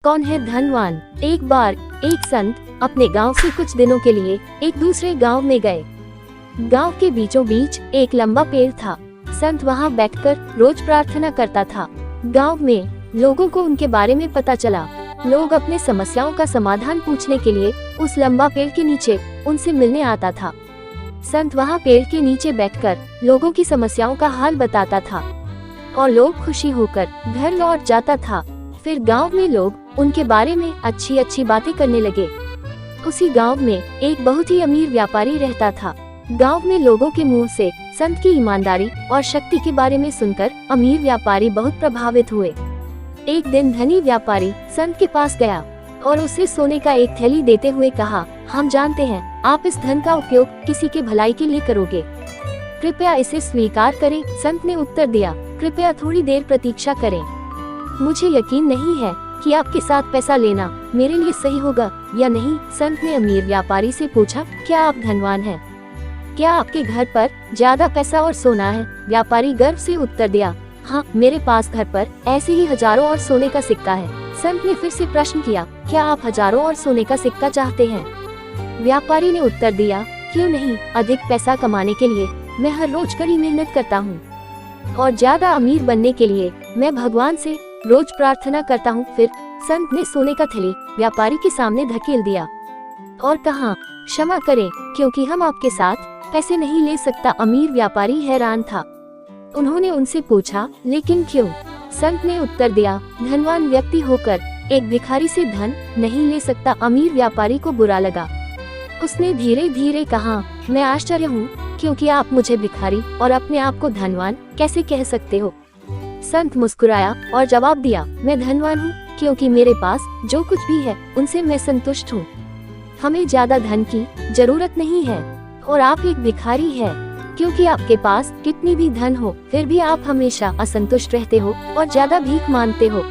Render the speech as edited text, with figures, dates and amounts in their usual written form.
कौन है धनवान। एक बार एक संत अपने गांव से कुछ दिनों के लिए एक दूसरे गांव में गए। गांव के बीचों बीच एक लंबा पेड़ था। संत वहां बैठकर रोज प्रार्थना करता था। गांव में लोगों को उनके बारे में पता चला। लोग अपने समस्याओं का समाधान पूछने के लिए उस लंबा पेड़ के नीचे उनसे मिलने आता था। संत वहां पेड़ के नीचे बैठकर लोगों की समस्याओं का हाल बताता था और लोग खुशी होकर घर लौट जाता था। फिर गांव में लोग उनके बारे में अच्छी अच्छी बातें करने लगे। उसी गांव में एक बहुत ही अमीर व्यापारी रहता था। गांव में लोगों के मुंह से संत की ईमानदारी और शक्ति के बारे में सुनकर अमीर व्यापारी बहुत प्रभावित हुए। एक दिन धनी व्यापारी संत के पास गया और उसे सोने का एक थैली देते हुए कहा, हम जानते हैं आप इस धन का उपयोग किसी के भलाई के लिए करोगे, कृपया इसे स्वीकार करें। संत ने उत्तर दिया, कृपया थोड़ी देर प्रतीक्षा करें। मुझे यकीन नहीं है कि आपके साथ पैसा लेना मेरे लिए सही होगा या नहीं। संत ने अमीर व्यापारी से पूछा, क्या आप धनवान हैं? क्या आपके घर पर ज्यादा पैसा और सोना है? व्यापारी गर्व से उत्तर दिया, हाँ, मेरे पास घर पर ऐसे ही हजारों और सोने का सिक्का है। संत ने फिर से प्रश्न किया, क्या आप हजारों और सोने का सिक्का चाहते हैं? व्यापारी ने उत्तर दिया, क्यों नहीं, अधिक पैसा कमाने के लिए मैं हर रोज कड़ी मेहनत करता हूँ और ज्यादा अमीर बनने के लिए मैं भगवान से रोज प्रार्थना करता हूँ। फिर संत ने सोने का थैली व्यापारी के सामने धकेल दिया और कहा, क्षमा करें, क्योंकि हम आपके साथ पैसे नहीं ले सकता। अमीर व्यापारी हैरान था। उन्होंने उनसे पूछा, लेकिन क्यों? संत ने उत्तर दिया, धनवान व्यक्ति होकर एक भिखारी से धन नहीं ले सकता। अमीर व्यापारी को बुरा लगा। उसने धीरे धीरे कहा, मैं आश्चर्य हूँ, क्योंकि आप मुझे भिखारी और अपने आप को धनवान कैसे कह सकते हो? संत मुस्कुराया और जवाब दिया, मैं धनवान हूँ क्योंकि मेरे पास जो कुछ भी है उनसे मैं संतुष्ट हूँ। हमें ज्यादा धन की जरूरत नहीं है। और आप एक भिखारी है क्योंकि आपके पास कितनी भी धन हो फिर भी आप हमेशा असंतुष्ट रहते हो और ज्यादा भीख मांगते हो।